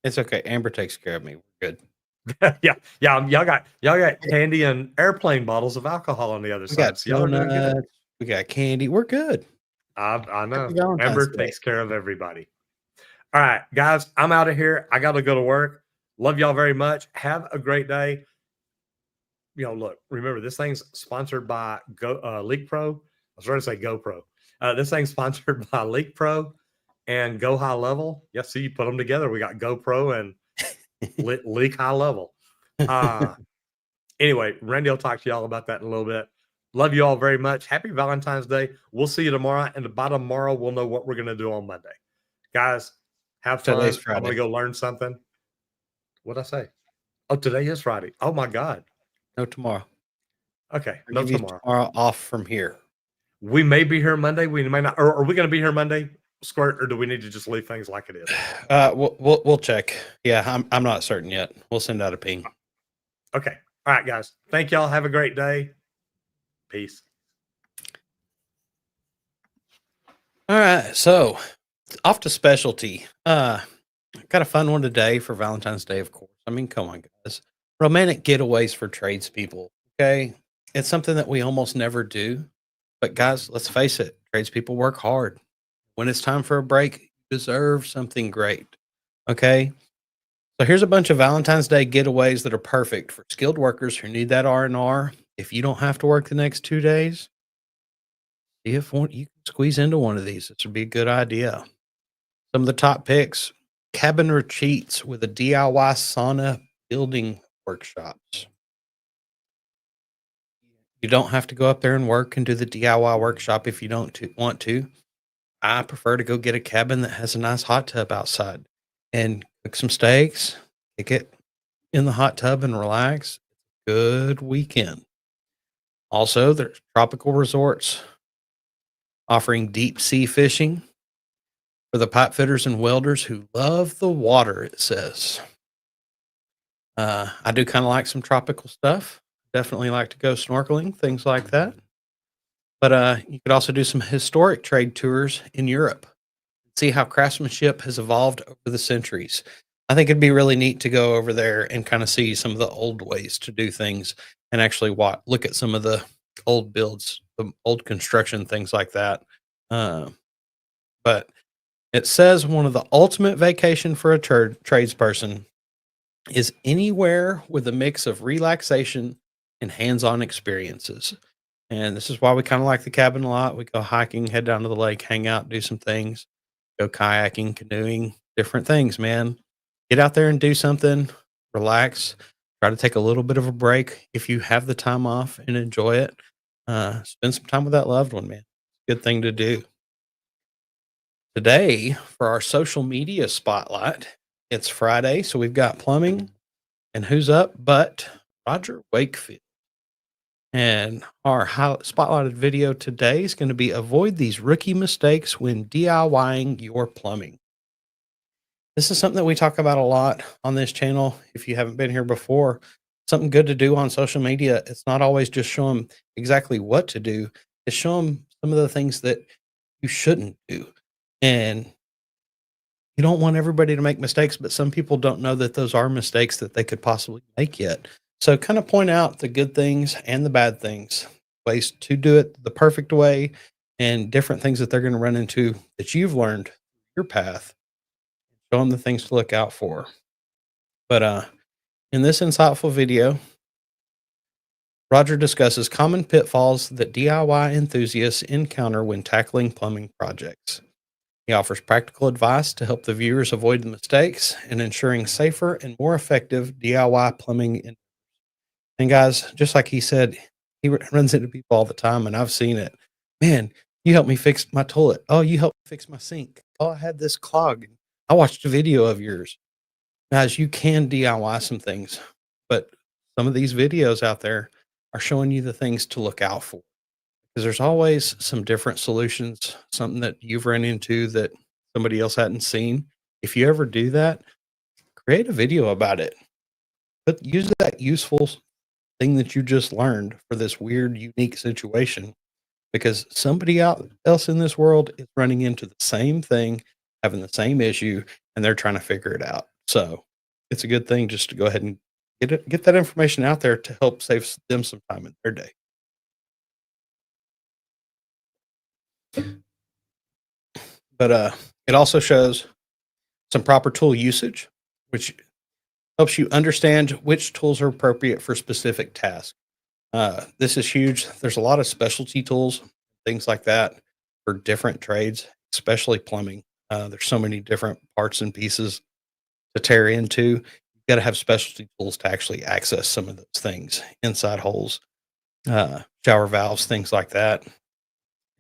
It's okay. Amber takes care of me. We're good. yeah. Y'all got candy and airplane bottles of alcohol on the other side. So y'all are doing good. We got candy. We're good. I know. Amber takes care of everybody. All right, guys, I'm out of here. I got to go to work. Love y'all very much. Have a great day. Look, remember, this thing's sponsored by Leak Pro. I was trying to say GoPro. This thing's sponsored by Leak Pro and Go High Level. Yeah, see, you put them together. We got GoPro and Leak High Level. Anyway, Randy will talk to y'all about that in a little bit. Love you all very much. Happy Valentine's Day. We'll see you tomorrow. And by tomorrow, we'll know what we're going to do on Monday. Guys, have fun. I'm going to go learn something. What'd I say? Oh, today is Friday. Oh, my God. No, tomorrow. Okay. No, tomorrow. Tomorrow off from here. We may be here Monday. We may not. Or are we going to be here Monday, Squirt, or do we need to just leave things like it is? We'll check. Yeah, I'm not certain yet. We'll send out a ping. Okay. All right, guys. Thank y'all. Have a great day. Peace. All right. So off to specialty. Got a fun one today for Valentine's Day, of course. I mean, come on, guys. Romantic getaways for tradespeople. Okay. It's something that we almost never do. But guys, let's face it, tradespeople work hard. When it's time for a break, you deserve something great. Okay. So here's a bunch of Valentine's Day getaways that are perfect for skilled workers who need that R&R. If you don't have to work the next 2 days, see if you can squeeze into one of these. This would be a good idea. Some of the top picks: cabin retreats with a DIY sauna building workshops. You don't have to go up there and work and do the DIY workshop if you don't want to. I prefer to go get a cabin that has a nice hot tub outside and cook some steaks, kick it in the hot tub and relax. Good weekend. Also, there's tropical resorts offering deep sea fishing for the pipe fitters and welders who love the water, it says. I do kind of like some tropical stuff. Definitely like to go snorkeling, things like that. But you could also do some historic trade tours in Europe. See how craftsmanship has evolved over the centuries. I think it'd be really neat to go over there and kind of see some of the old ways to do things and actually look at some of the old builds, the old construction, things like that. But it says one of the ultimate vacation for a tradesperson is anywhere with a mix of relaxation and hands-on experiences. And this is why we kind of like the cabin a lot. We go hiking, head down to the lake, hang out, do some things, go kayaking, canoeing, different things, man. Get out there and do something, relax, try to take a little bit of a break if you have the time off and enjoy it. Spend some time with that loved one, man. Good thing to do. Today, for our social media spotlight, it's Friday, so we've got plumbing. And who's up but Roger Wakefield. And our spotlighted video today is going to be avoid these rookie mistakes when DIYing your plumbing. This is something that we talk about a lot on this channel. If you haven't been here before, something good to do on social media. It's not always just show them exactly what to do. It's show them some of the things that you shouldn't do. And you don't want everybody to make mistakes, but some people don't know that those are mistakes that they could possibly make yet. So kind of point out the good things and the bad things, ways to do it the perfect way, and different things that they're going to run into that you've learned your path. Show them the things to look out for. But in this insightful video, Roger discusses common pitfalls that DIY enthusiasts encounter when tackling plumbing projects. He offers practical advice to help the viewers avoid the mistakes and ensuring safer and more effective DIY plumbing. And guys, just like he said, he runs into people all the time, and I've seen it. Man, you helped me fix my toilet. Oh, you helped me fix my sink. Oh, I had this clog. I watched a video of yours. Guys, you can DIY some things, but some of these videos out there are showing you the things to look out for, because there's always some different solutions, something that you've run into that somebody else hadn't seen. If you ever do that, create a video about it. But use that useful thing that you just learned for this weird, unique situation, because somebody else in this world is running into the same thing, having the same issue, and they're trying to figure it out. So it's a good thing just to go ahead and get that information out there to help save them some time in their day. But it also shows some proper tool usage, which helps you understand which tools are appropriate for specific tasks. This is huge. There's a lot of specialty tools, things like that for different trades, especially plumbing. There's so many different parts and pieces to tear into. You've got to have specialty tools to actually access some of those things, inside holes, shower valves, things like that.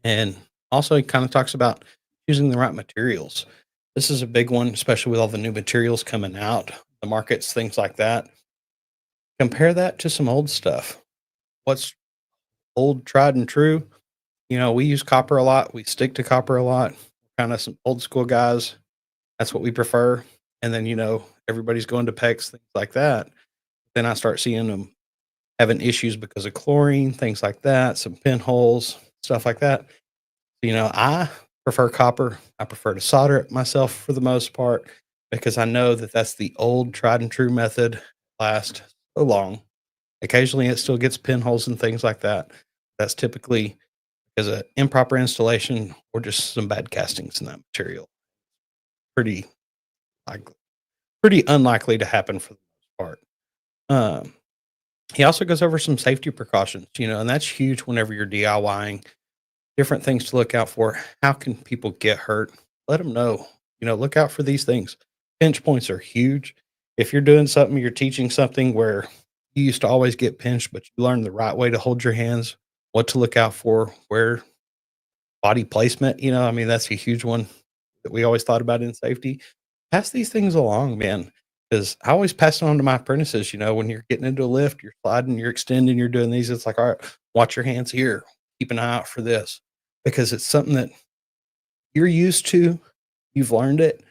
And also, he kind of talks about choosing the right materials. This is a big one, especially with all the new materials coming out, the markets, things like that. Compare that to some old stuff. What's old, tried and true? You know, we use copper a lot. We stick to copper a lot. Kind of some old school guys. That's what we prefer. And then, everybody's going to PEX, things like that. Then I start seeing them having issues because of chlorine, things like that, some pinholes, stuff like that. I prefer copper. I prefer to solder it myself for the most part, because I know that that's the old tried and true method. Lasts so long. Occasionally it still gets pinholes and things like that. That's typically because of improper installation or just some bad castings in that material. Pretty likely, pretty unlikely to happen for the most part. He also goes over some safety precautions, and that's huge whenever you're DIYing. Different things to look out for. How can people get hurt? Let them know. Look out for these things. Pinch points are huge. If you're doing something, you're teaching something where you used to always get pinched, but you learned the right way to hold your hands, what to look out for, where body placement, that's a huge one that we always thought about in safety. Pass these things along, man. Because I always pass it on to my apprentices. When you're getting into a lift, you're sliding, you're extending, you're doing these. It's like, all right, watch your hands here. Keep an eye out for this, because it's something that you're used to. You've learned it.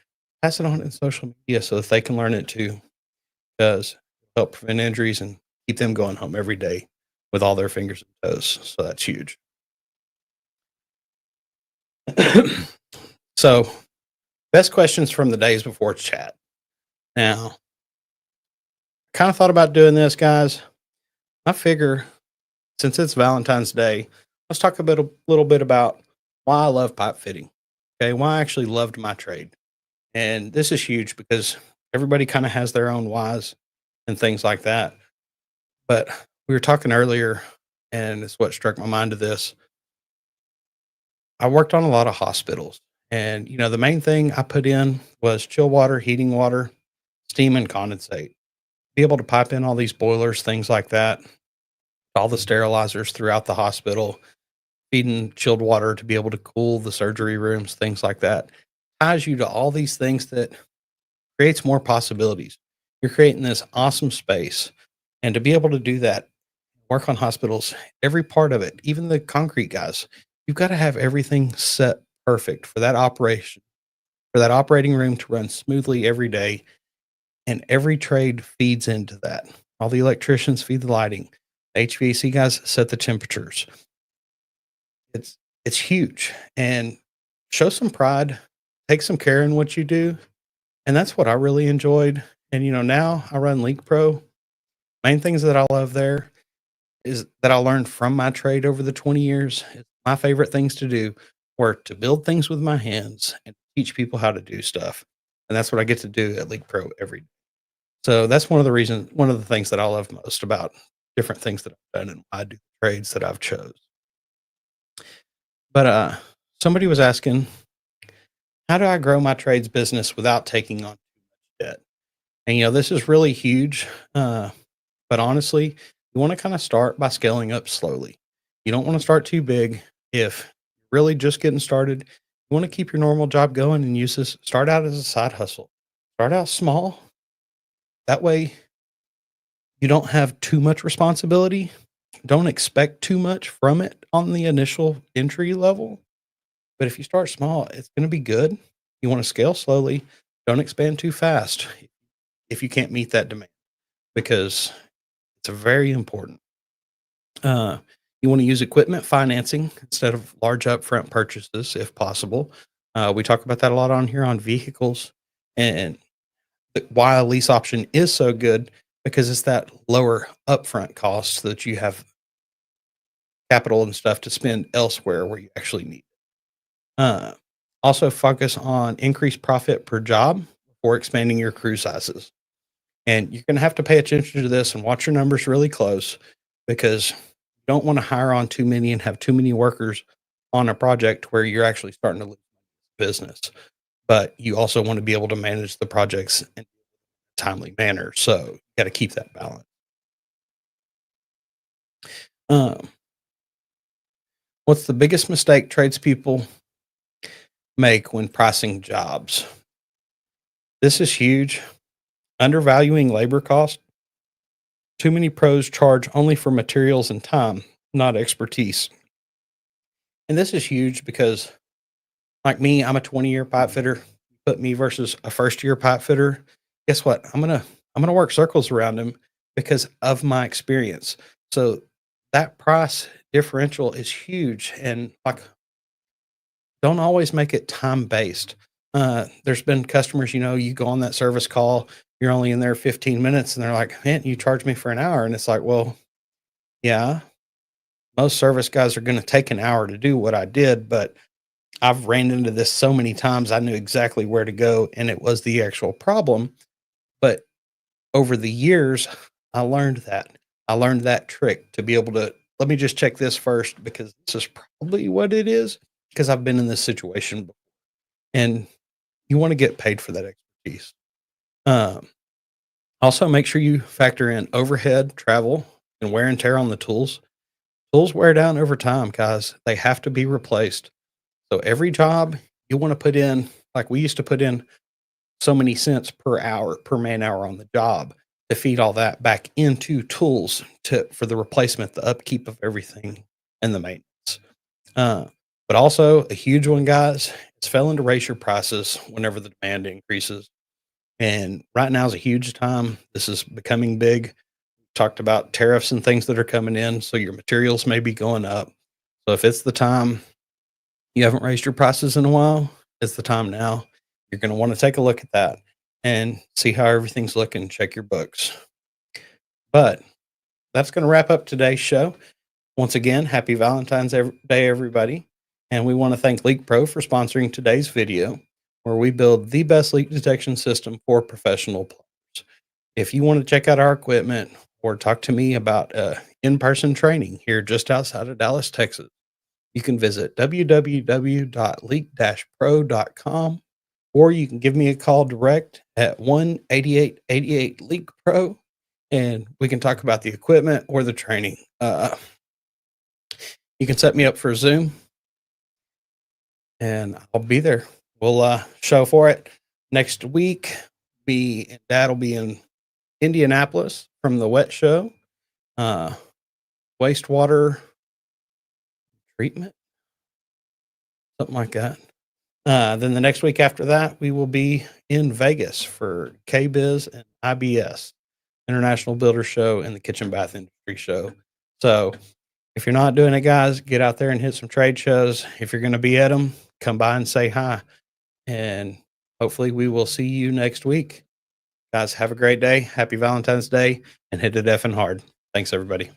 Pass it on in social media so that they can learn it too, because it'll help prevent injuries and keep them going home every day with all their fingers and toes. So that's huge. So, best questions from the days before chat. Now, I kind of thought about doing this, guys. I figure since it's Valentine's Day, let's talk a little bit about why I love pipe fitting. Okay, why I actually loved my trade. And this is huge because everybody kind of has their own whys and things like that. But we were talking earlier, and it's what struck my mind to this. I worked on a lot of hospitals, and the main thing I put in was chill water, heating water, steam, and condensate. Be able to pipe in all these boilers, things like that, all the sterilizers throughout the hospital, feeding chilled water to be able to cool the surgery rooms, things like that. Ties you to all these things that creates more possibilities. You're creating this awesome space. And to be able to do that, work on hospitals, every part of it, even the concrete guys, you've got to have everything set perfect for that operation, for that operating room to run smoothly every day. And every trade feeds into that. All the electricians feed the lighting. HVAC guys set the temperatures. It's huge. And show some pride take some care in what you do. And that's what I really enjoyed. And, now I run Leak Pro. Main things that I love there is that I learned from my trade over the 20 years. My favorite things to do were to build things with my hands and teach people how to do stuff. And that's what I get to do at Leak Pro every day. So that's one of the things that I love most about different things that I've done and I do trades that I've chose. But somebody was asking, how do I grow my trades business without taking on too much debt? And this is really huge. But honestly, you want to kind of start by scaling up slowly. You don't want to start too big. If you're really just getting started, you want to keep your normal job going and start out as a side hustle. Start out small. That way you don't have too much responsibility. Don't expect too much from it on the initial entry level. But if you start small, it's going to be good. You want to scale slowly. Don't expand too fast if you can't meet that demand, because it's very important. You want to use equipment financing instead of large upfront purchases if possible. We talk about that a lot on here on vehicles, and why a lease option is so good, because it's that lower upfront cost so that you have capital and stuff to spend elsewhere where you actually need it. Also focus on increased profit per job before expanding your crew sizes. And you're going to have to pay attention to this and watch your numbers really close, because you don't want to hire on too many and have too many workers on a project where you're actually starting to lose business. But you also want to be able to manage the projects in a timely manner. So you got to keep that balance. What's the biggest mistake tradespeople make when pricing jobs? This is huge. Undervaluing labor cost. Too many pros charge only for materials and time, not expertise. And this is huge because, like me, I'm a 20-year pipe fitter. Put me versus a first-year pipe fitter. Guess what? I'm gonna work circles around him because of my experience. So that price differential is huge, and don't always make it time based. There's been customers, you go on that service call, you're only in there 15 minutes, and they're like, man, you charge me for an hour. And it's like, well, yeah, most service guys are going to take an hour to do what I did, but I've ran into this so many times. I knew exactly where to go, and it was the actual problem. But over the years, I learned that trick to be able to, let me just check this first, because this is probably what it is, because I've been in this situation before. And you want to get paid for that expertise. Also, make sure you factor in overhead, travel, and wear and tear on the tools. Tools wear down over time, guys. They have to be replaced. So every job you want to put in, like we used to put in so many cents per hour, per man hour on the job, to feed all that back into tools for the replacement, the upkeep of everything, and the maintenance. But also a huge one, guys, is failing to raise your prices whenever the demand increases. And right now is a huge time. This is becoming big. Talked about tariffs and things that are coming in, so your materials may be going up. So if it's the time, you haven't raised your prices in a while, it's the time now. You're going to want to take a look at that and see how everything's looking. Check your books. But that's going to wrap up today's show. Once again, happy Valentine's Day, everybody. And we want to thank Leak Pro for sponsoring today's video, where we build the best leak detection system for professional plumbers. If you want to check out our equipment or talk to me about in-person training here just outside of Dallas, Texas, you can visit www.leak-pro.com, or you can give me a call direct at 1-8888-LEAK-PRO, and we can talk about the equipment or the training. You can set me up for Zoom, and I'll be there. We'll show for it next week. Dad will be in Indianapolis from the wet show, wastewater treatment, something like that. Then the next week after that, we will be in Vegas for KBIS and IBS, International Builder Show, and the Kitchen Bath Industry Show. So if you're not doing it, guys, get out there and hit some trade shows. If you're going to be at them, come by and say hi. and hopefully we will see you next week. Guys, have a great day. Happy Valentine's Day, and hit it effing hard. Thanks, everybody.